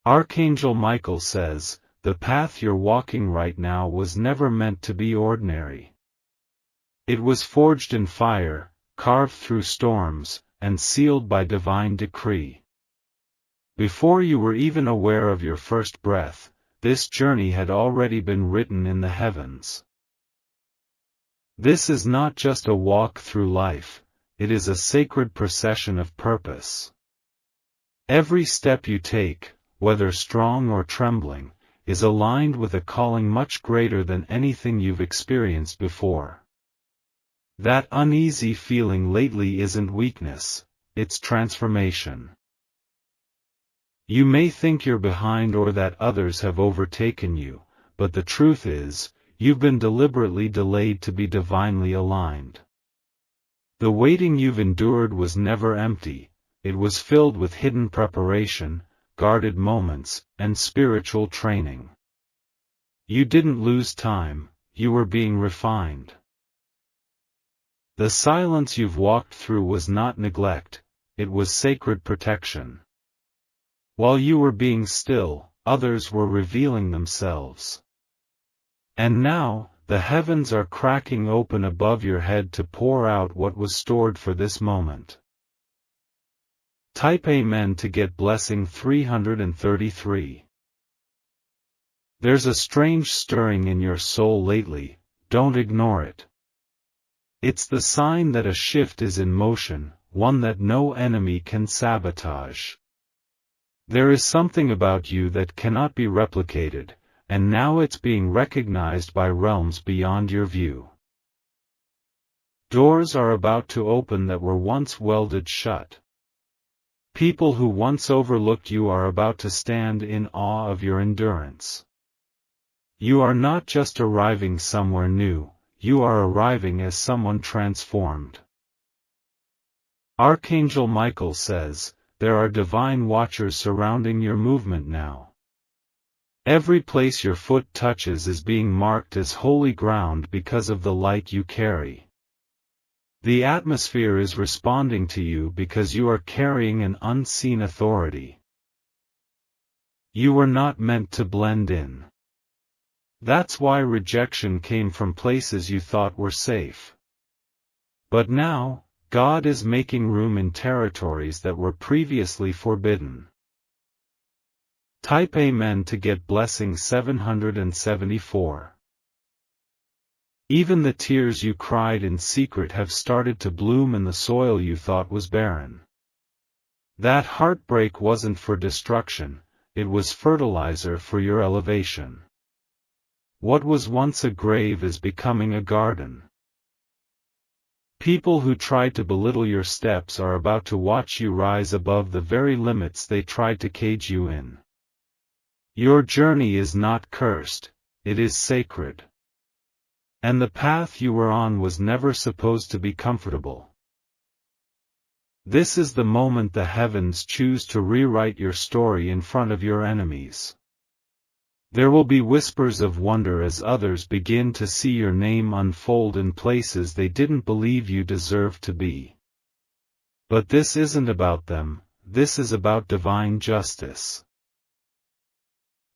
Archangel Michael says, the path you're walking right now was never meant to be ordinary. It was forged in fire, carved through storms, and sealed by divine decree. Before you were even aware of your first breath, this journey had already been written in the heavens. This is not just a walk through life, it is a sacred procession of purpose. Every step you take, whether strong or trembling, is aligned with a calling much greater than anything you've experienced before. That uneasy feeling lately isn't weakness, it's transformation. You may think you're behind or that others have overtaken you, but the truth is, you've been deliberately delayed to be divinely aligned. The waiting you've endured was never empty, it was filled with hidden preparation, guarded moments, and spiritual training. You didn't lose time, you were being refined. The silence you've walked through was not neglect, it was sacred protection. While you were being still, others were revealing themselves. And now, the heavens are cracking open above your head to pour out what was stored for this moment. Type Amen to get blessing 333. There's a strange stirring in your soul lately, don't ignore it. It's the sign that a shift is in motion, one that no enemy can sabotage. There is something about you that cannot be replicated, and now it's being recognized by realms beyond your view. Doors are about to open that were once welded shut. People who once overlooked you are about to stand in awe of your endurance. You are not just arriving somewhere new, you are arriving as someone transformed. Archangel Michael says, there are divine watchers surrounding your movement now. Every place your foot touches is being marked as holy ground because of the light you carry. The atmosphere is responding to you because you are carrying an unseen authority. You were not meant to blend in. That's why rejection came from places you thought were safe. But now, God is making room in territories that were previously forbidden. Type Amen to get blessing 774. Even the tears you cried in secret have started to bloom in the soil you thought was barren. That heartbreak wasn't for destruction, it was fertilizer for your elevation. What was once a grave is becoming a garden. People who tried to belittle your steps are about to watch you rise above the very limits they tried to cage you in. Your journey is not cursed, it is sacred. And the path you were on was never supposed to be comfortable. This is the moment the heavens choose to rewrite your story in front of your enemies. There will be whispers of wonder as others begin to see your name unfold in places they didn't believe you deserved to be. But this isn't about them, this is about divine justice.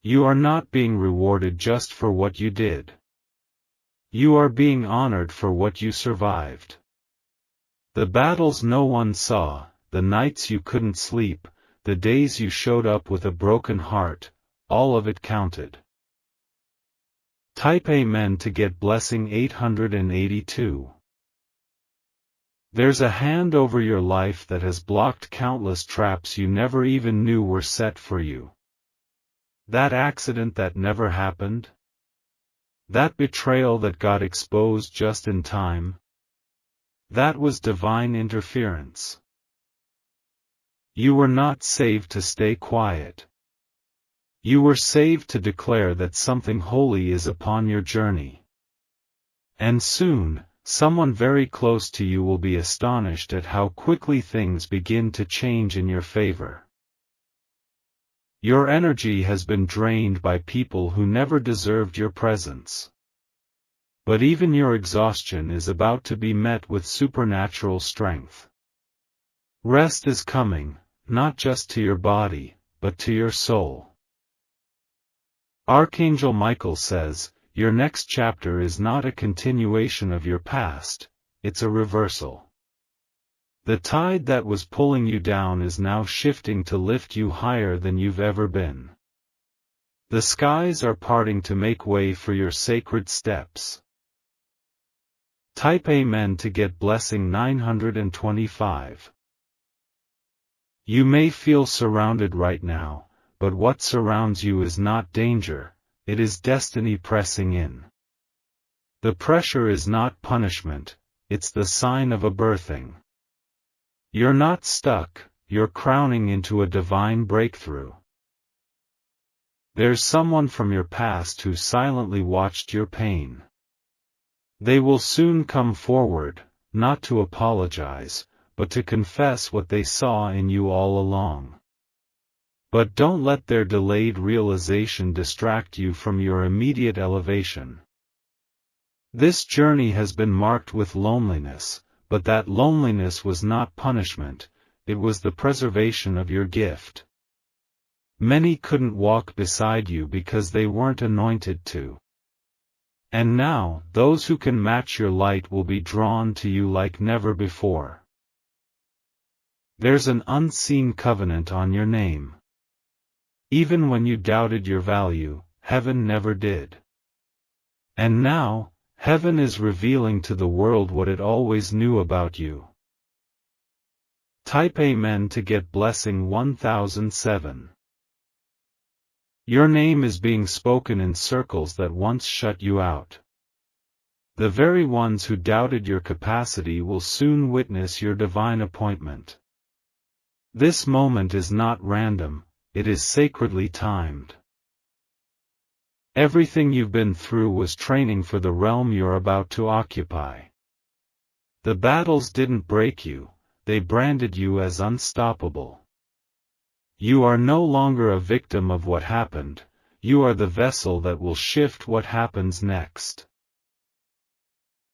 You are not being rewarded just for what you did. You are being honored for what you survived. The battles no one saw, the nights you couldn't sleep, the days you showed up with a broken heart, all of it counted. Type Amen to get blessing 882. There's a hand over your life that has blocked countless traps you never even knew were set for you. That accident that never happened? That betrayal that got exposed just in time? That was divine interference. You were not saved to stay quiet. You were saved to declare that something holy is upon your journey. And soon, someone very close to you will be astonished at how quickly things begin to change in your favor. Your energy has been drained by people who never deserved your presence. But even your exhaustion is about to be met with supernatural strength. Rest is coming, not just to your body, but to your soul. Archangel Michael says, your next chapter is not a continuation of your past, it's a reversal. The tide that was pulling you down is now shifting to lift you higher than you've ever been. The skies are parting to make way for your sacred steps. Type Amen to get blessing 925. You may feel surrounded right now, but what surrounds you is not danger, it is destiny pressing in. The pressure is not punishment, it's the sign of a birthing. You're not stuck, you're crowning into a divine breakthrough. There's someone from your past who silently watched your pain. They will soon come forward, not to apologize, but to confess what they saw in you all along. But don't let their delayed realization distract you from your immediate elevation. This journey has been marked with loneliness, but that loneliness was not punishment, it was the preservation of your gift. Many couldn't walk beside you because they weren't anointed to. And now, those who can match your light will be drawn to you like never before. There's an unseen covenant on your name. Even when you doubted your value, heaven never did. And now, heaven is revealing to the world what it always knew about you. Type Amen to get blessing 1007. Your name is being spoken in circles that once shut you out. The very ones who doubted your capacity will soon witness your divine appointment. This moment is not random, it is sacredly timed. Everything you've been through was training for the realm you're about to occupy. The battles didn't break you, they branded you as unstoppable. You are no longer a victim of what happened, you are the vessel that will shift what happens next.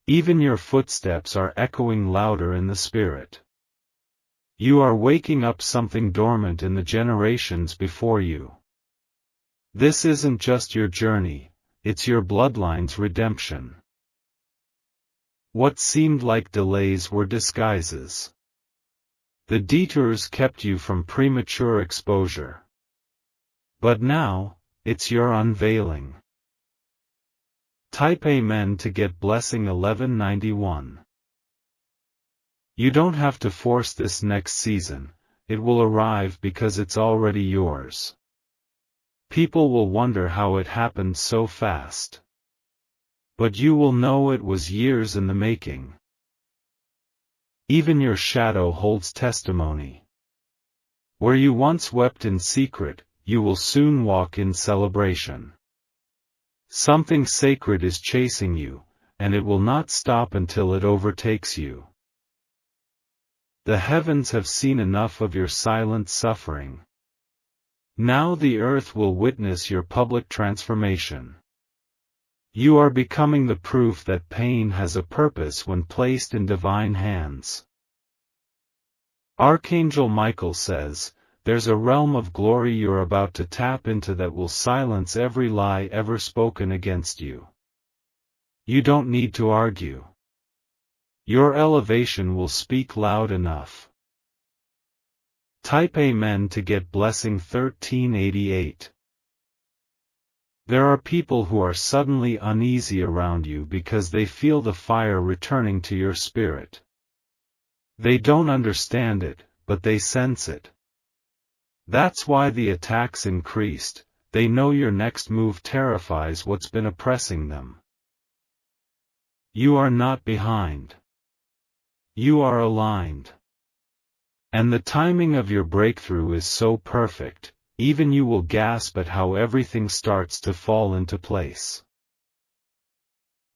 Even your footsteps are echoing louder in the spirit. You are waking up something dormant in the generations before you. This isn't just your journey, it's your bloodline's redemption. What seemed like delays were disguises. The detours kept you from premature exposure. But now, it's your unveiling. Type Amen to get blessing 1191. You don't have to force this next season, it will arrive because it's already yours. People will wonder how it happened so fast. But you will know it was years in the making. Even your shadow holds testimony. Where you once wept in secret, you will soon walk in celebration. Something sacred is chasing you, and it will not stop until it overtakes you. The heavens have seen enough of your silent suffering. Now the earth will witness your public transformation. You are becoming the proof that pain has a purpose when placed in divine hands. Archangel Michael says, there's a realm of glory you're about to tap into that will silence every lie ever spoken against you. You don't need to argue. Your elevation will speak loud enough. Type Amen to get blessing 1388. There are people who are suddenly uneasy around you because they feel the fire returning to your spirit. They don't understand it, but they sense it. That's why the attacks increased, they know your next move terrifies what's been oppressing them. You are not behind. You are aligned. And the timing of your breakthrough is so perfect, even you will gasp at how everything starts to fall into place.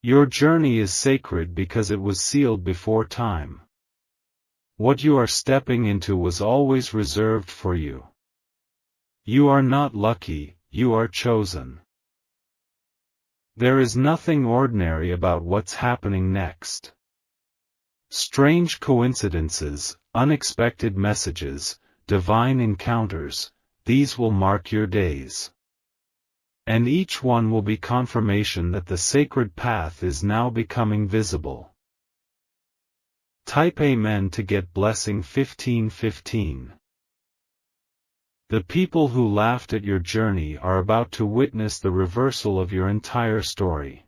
Your journey is sacred because it was sealed before time. What you are stepping into was always reserved for you. You are not lucky, you are chosen. There is nothing ordinary about what's happening next. Strange coincidences, unexpected messages, divine encounters, these will mark your days. And each one will be confirmation that the sacred path is now becoming visible. Type Amen to get blessing 1515. The people who laughed at your journey are about to witness the reversal of your entire story.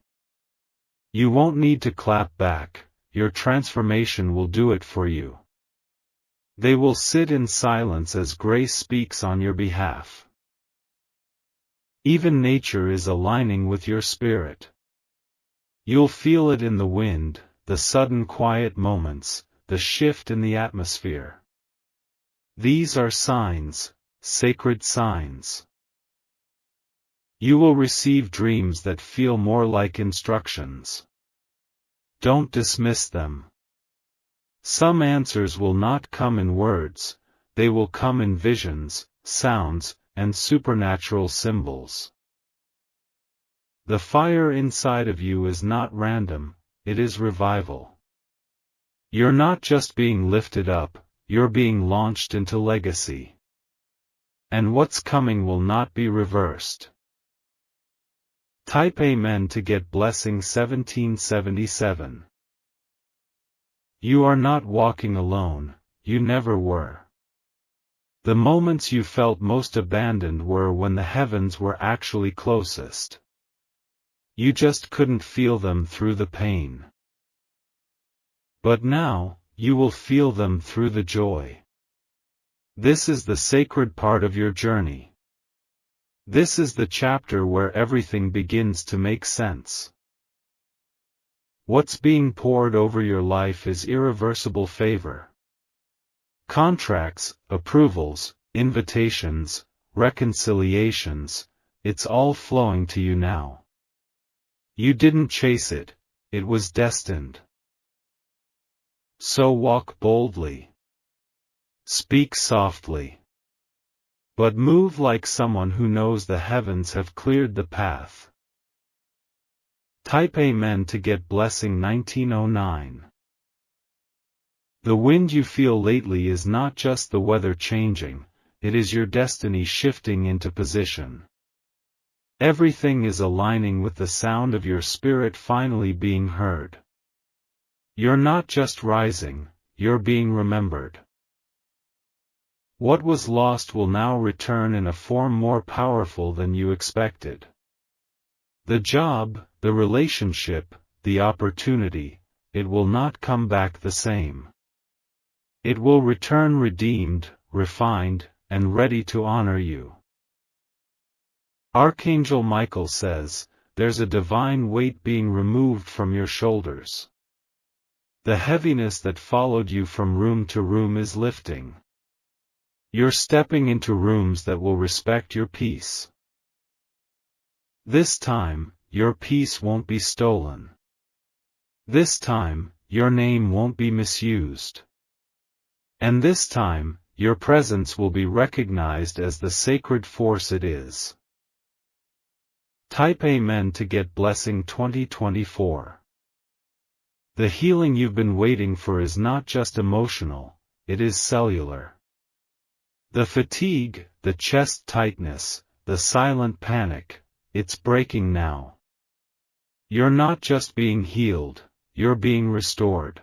You won't need to clap back, your transformation will do it for you. They will sit in silence as grace speaks on your behalf. Even nature is aligning with your spirit. You'll feel it in the wind, the sudden quiet moments, the shift in the atmosphere. These are signs, sacred signs. You will receive dreams that feel more like instructions. Don't dismiss them. Some answers will not come in words, they will come in visions, sounds, and supernatural symbols. The fire inside of you is not random, it is revival. You're not just being lifted up, you're being launched into legacy. And what's coming will not be reversed. Type Amen to get blessing 1777. You are not walking alone, you never were. The moments you felt most abandoned were when the heavens were actually closest. You just couldn't feel them through the pain. But now, you will feel them through the joy. This is the sacred part of your journey. This is the chapter where everything begins to make sense. What's being poured over your life is irreversible favor. Contracts, approvals, invitations, reconciliations, it's all flowing to you now. You didn't chase it, it was destined. So walk boldly. Speak softly. But move like someone who knows the heavens have cleared the path. Type Amen to get blessing 1909. The wind you feel lately is not just the weather changing, it is your destiny shifting into position. Everything is aligning with the sound of your spirit finally being heard. You're not just rising, you're being remembered. What was lost will now return in a form more powerful than you expected. The job, the relationship, the opportunity, it will not come back the same. It will return redeemed, refined, and ready to honor you. Archangel Michael says, there's a divine weight being removed from your shoulders. The heaviness that followed you from room to room is lifting. You're stepping into rooms that will respect your peace. This time, your peace won't be stolen. This time, your name won't be misused. And this time, your presence will be recognized as the sacred force it is. Type Amen to get blessing 2024. The healing you've been waiting for is not just emotional, it is cellular. The fatigue, the chest tightness, the silent panic, it's breaking now. You're not just being healed, you're being restored.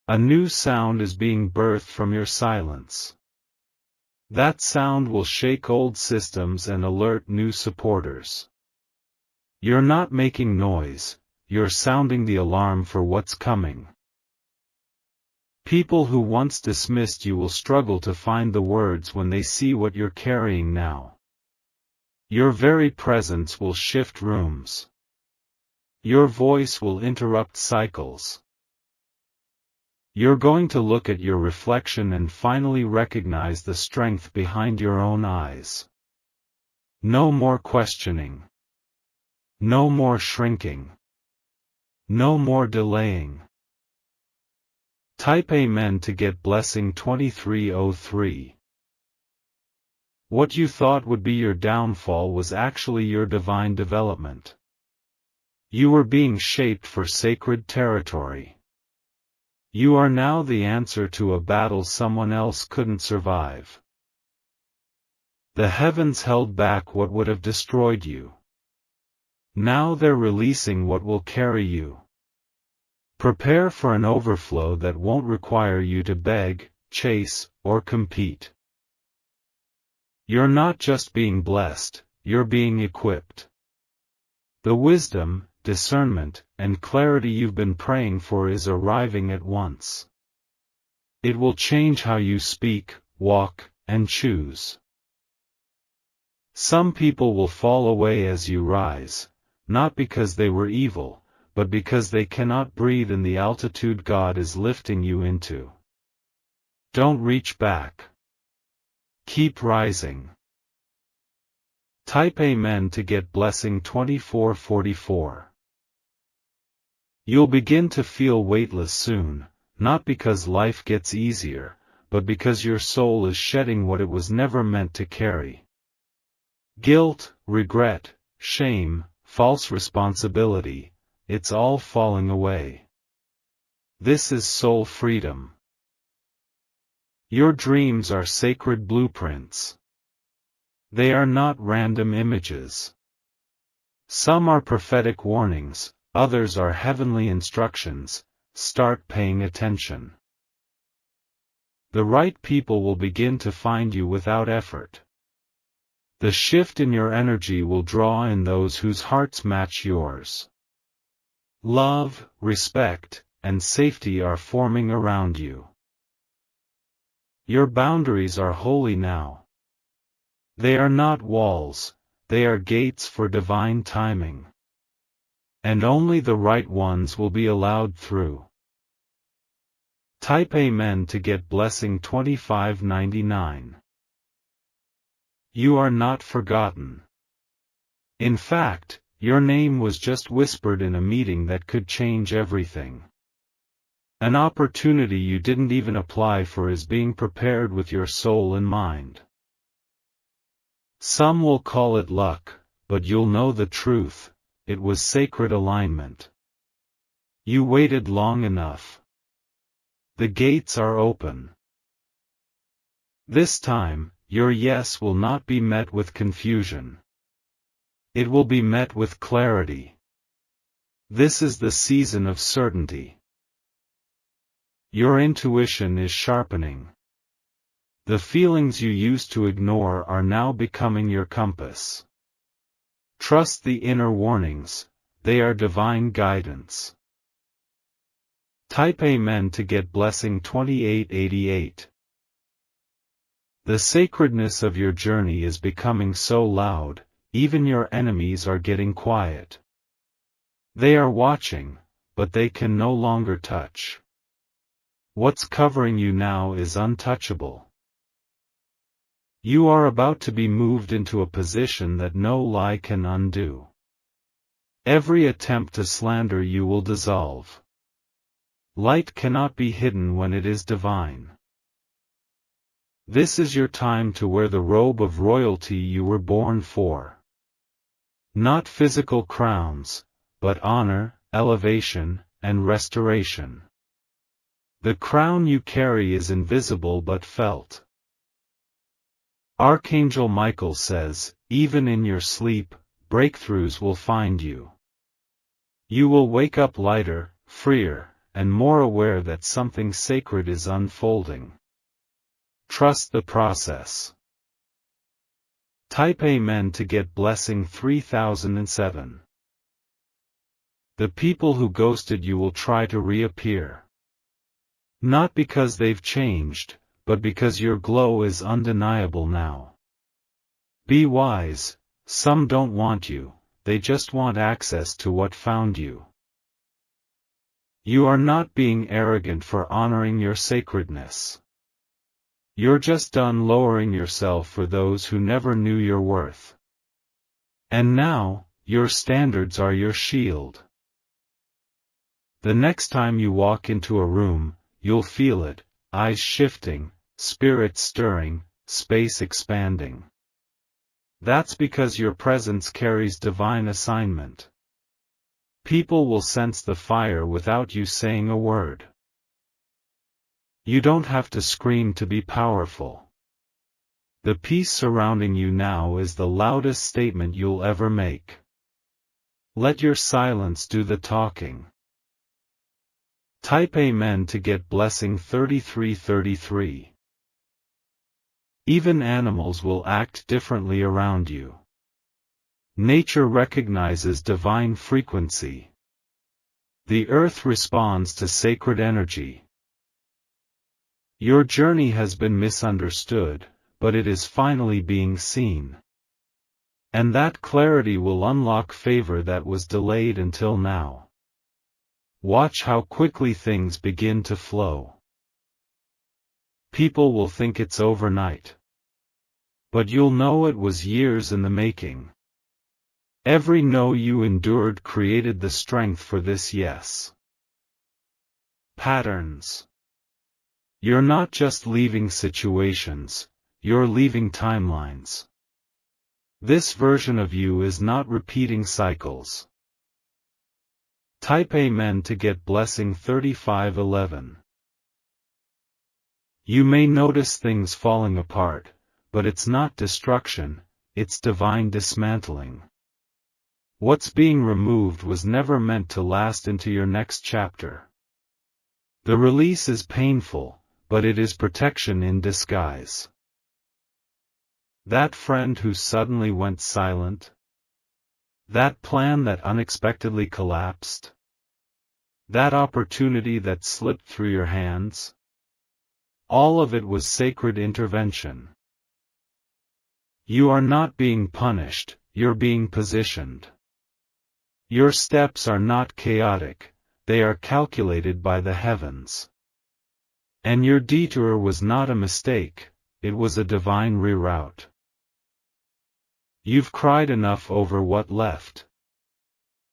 A new sound is being birthed from your silence. That sound will shake old systems and alert new supporters. You're not making noise, you're sounding the alarm for what's coming. People who once dismissed you will struggle to find the words when they see what you're carrying now. Your very presence will shift rooms. Your voice will interrupt cycles. You're going to look at your reflection and finally recognize the strength behind your own eyes. No more questioning. No more shrinking. No more delaying. Type Amen to get blessing 2303. What you thought would be your downfall was actually your divine development. You were being shaped for sacred territory. You are now the answer to a battle someone else couldn't survive. The heavens held back what would have destroyed you. Now they're releasing what will carry you. Prepare for an overflow that won't require you to beg, chase, or compete. You're not just being blessed, you're being equipped. The wisdom, discernment, and clarity you've been praying for is arriving at once. It will change how you speak, walk, and choose. Some people will fall away as you rise, not because they were evil, but because they cannot breathe in the altitude God is lifting you into. Don't reach back. Keep rising. Type Amen to get blessing 2444. You'll begin to feel weightless soon, not because life gets easier, but because your soul is shedding what it was never meant to carry. Guilt, regret, shame, false responsibility, it's all falling away. This is soul freedom. Your dreams are sacred blueprints. They are not random images. Some are prophetic warnings, others are heavenly instructions. Start paying attention. The right people will begin to find you without effort. The shift in your energy will draw in those whose hearts match yours. Love, respect, and safety are forming around you. Your boundaries are holy now. They are not walls, they are gates for divine timing. And only the right ones will be allowed through. Type Amen to get blessing 2599. You are not forgotten. In fact, your name was just whispered in a meeting that could change everything. An opportunity you didn't even apply for is being prepared with your soul and mind. Some will call it luck, but you'll know the truth, it was sacred alignment. You waited long enough. The gates are open. This time, your yes will not be met with confusion. It will be met with clarity. This is the season of certainty. Your intuition is sharpening. The feelings you used to ignore are now becoming your compass. Trust the inner warnings, they are divine guidance. Type Amen to get blessing 2888. The sacredness of your journey is becoming so loud, even your enemies are getting quiet. They are watching, but they can no longer touch. What's covering you now is untouchable. You are about to be moved into a position that no lie can undo. Every attempt to slander you will dissolve. Light cannot be hidden when it is divine. This is your time to wear the robe of royalty you were born for. Not physical crowns, but honor, elevation, and restoration. The crown you carry is invisible but felt. Archangel Michael says, even in your sleep, breakthroughs will find you. You will wake up lighter, freer, and more aware that something sacred is unfolding. Trust the process. Type Amen to get blessing 3007. The people who ghosted you will try to reappear. Not because they've changed, but because your glow is undeniable now. Be wise, some don't want you, they just want access to what found you. You are not being arrogant for honoring your sacredness. You're just done lowering yourself for those who never knew your worth. And now, your standards are your shield. The next time you walk into a room, you'll feel it, eyes shifting, spirit stirring, space expanding. That's because your presence carries divine assignment. People will sense the fire without you saying a word. You don't have to scream to be powerful. The peace surrounding you now is the loudest statement you'll ever make. Let your silence do the talking. Type Amen to get blessing 3333. Even animals will act differently around you. Nature recognizes divine frequency. The earth responds to sacred energy. Your journey has been misunderstood, but it is finally being seen. And that clarity will unlock favor that was delayed until now. Watch how quickly things begin to flow. People will think it's overnight. But you'll know it was years in the making. Every no you endured created the strength for this yes. Patterns. You're not just leaving situations, you're leaving timelines. This version of you is not repeating cycles. Type Amen to get blessing 3511. You may notice things falling apart, but it's not destruction, it's divine dismantling. What's being removed was never meant to last into your next chapter. The release is painful, but it is protection in disguise. That friend who suddenly went silent? That plan that unexpectedly collapsed? That opportunity that slipped through your hands? All of it was sacred intervention. You are not being punished, you're being positioned. Your steps are not chaotic, they are calculated by the heavens. And your detour was not a mistake, it was a divine reroute. You've cried enough over what left.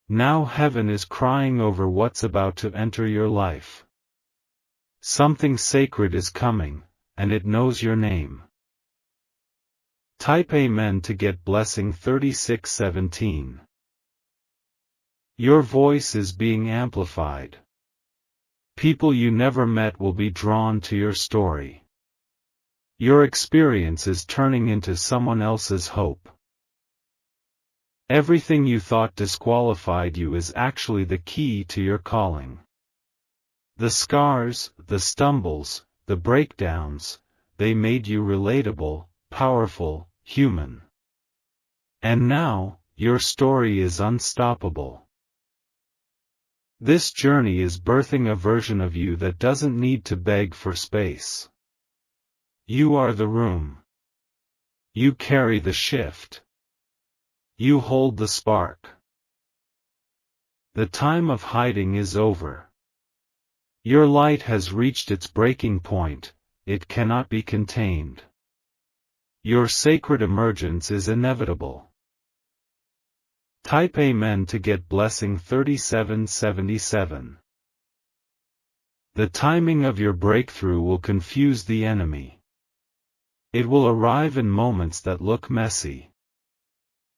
Now heaven is crying over what's about to enter your life. Something sacred is coming, and it knows your name. Type Amen to get blessing 3617. Your voice is being amplified. People you never met will be drawn to your story. Your experience is turning into someone else's hope. Everything you thought disqualified you is actually the key to your calling. The scars, the stumbles, the breakdowns, they made you relatable, powerful, human. And now, your story is unstoppable. This journey is birthing a version of you that doesn't need to beg for space. You are the room. You carry the shift. You hold the spark. The time of hiding is over. Your light has reached its breaking point, it cannot be contained. Your sacred emergence is inevitable. Type Amen to get blessing 3777. The timing of your breakthrough will confuse the enemy. It will arrive in moments that look messy.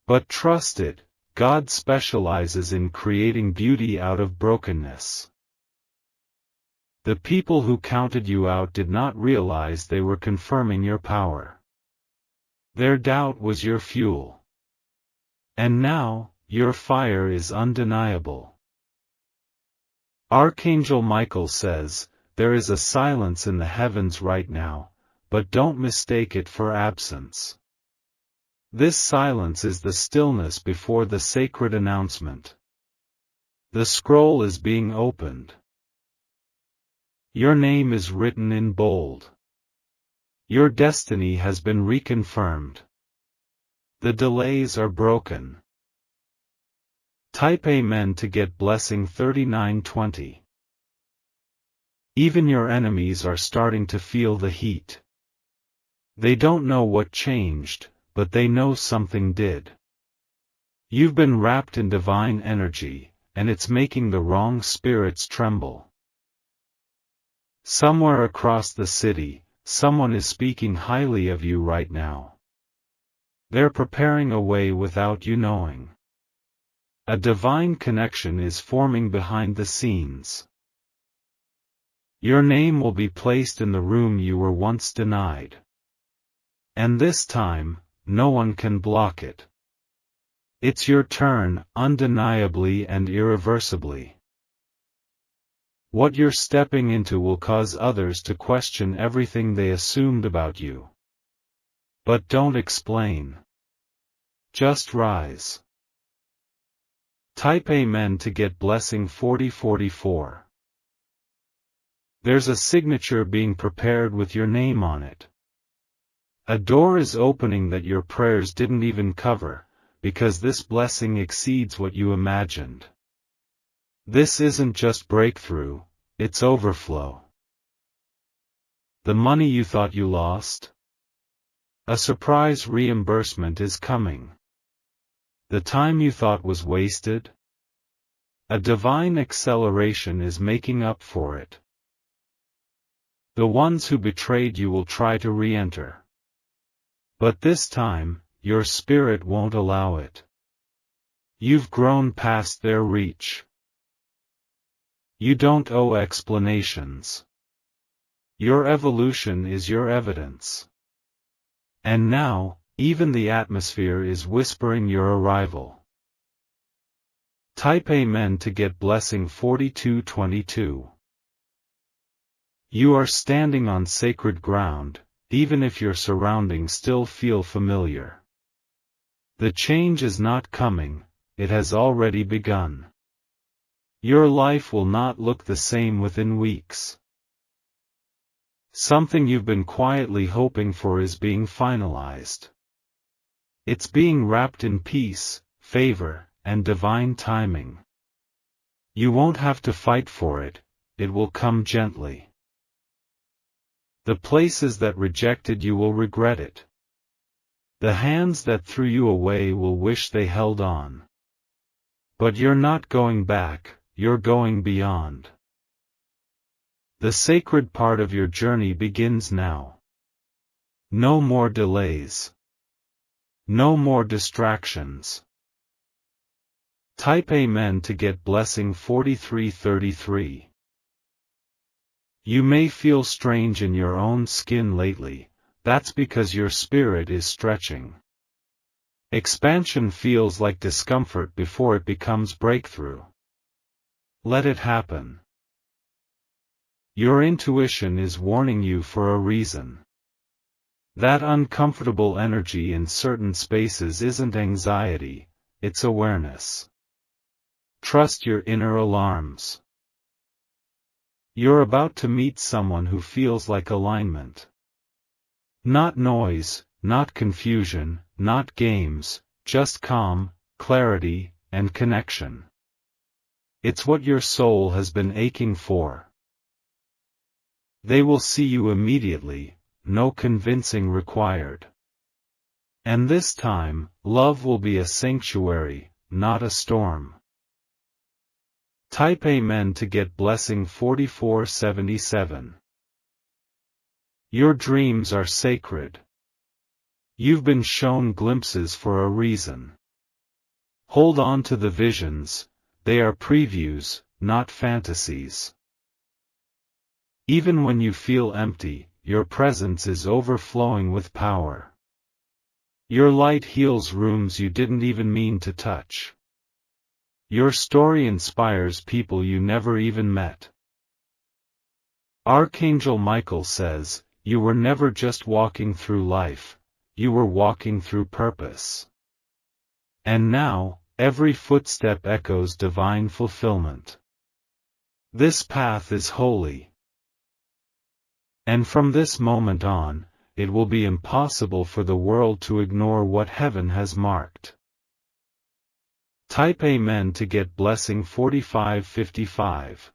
But trust it, God specializes in creating beauty out of brokenness. The people who counted you out did not realize they were confirming your power. Their doubt was your fuel. And now, your fire is undeniable. Archangel Michael says, there is a silence in the heavens right now, but don't mistake it for absence. This silence is the stillness before the sacred announcement. The scroll is being opened. Your name is written in bold. Your destiny has been reconfirmed. The delays are broken. Type Amen to get blessing 3920. Even your enemies are starting to feel the heat. They don't know what changed, but they know something did. You've been wrapped in divine energy, and it's making the wrong spirits tremble. Somewhere across the city, someone is speaking highly of you right now. They're preparing a way without you knowing. A divine connection is forming behind the scenes. Your name will be placed in the room you were once denied. And this time, no one can block it. It's your turn, undeniably and irreversibly. What you're stepping into will cause others to question everything they assumed about you. But don't explain. Just rise. Type Amen to get blessing 4044. There's a signature being prepared with your name on it. A door is opening that your prayers didn't even cover, because this blessing exceeds what you imagined. This isn't just breakthrough, it's overflow. The money you thought you lost? A surprise reimbursement is coming. The time you thought was wasted? A divine acceleration is making up for it. The ones who betrayed you will try to re-enter. But this time, your spirit won't allow it. You've grown past their reach. You don't owe explanations. Your evolution is your evidence. And now, even the atmosphere is whispering your arrival. Type Amen to get blessing 4222. You are standing on sacred ground, even if your surroundings still feel familiar. The change is not coming, it has already begun. Your life will not look the same within weeks. Something you've been quietly hoping for is being finalized. It's being wrapped in peace, favor, and divine timing. You won't have to fight for it, it will come gently. The places that rejected you will regret it. The hands that threw you away will wish they held on. But you're not going back, you're going beyond. The sacred part of your journey begins now. No more delays. No more distractions. Type Amen to get blessing 4333. You may feel strange in your own skin lately, that's because your spirit is stretching. Expansion feels like discomfort before it becomes breakthrough. Let it happen. Your intuition is warning you for a reason. That uncomfortable energy in certain spaces isn't anxiety, it's awareness. Trust your inner alarms. You're about to meet someone who feels like alignment. Not noise, not confusion, not games, just calm, clarity, and connection. It's what your soul has been aching for. They will see you immediately, no convincing required. And this time, love will be a sanctuary, not a storm. Type Amen to get blessing 4477. Your dreams are sacred. You've been shown glimpses for a reason. Hold on to the visions, they are previews, not fantasies. Even when you feel empty, your presence is overflowing with power. Your light heals rooms you didn't even mean to touch. Your story inspires people you never even met. Archangel Michael says, you were never just walking through life, you were walking through purpose. And now, every footstep echoes divine fulfillment. This path is holy. And from this moment on, it will be impossible for the world to ignore what heaven has marked. Type Amen to get blessing 4555.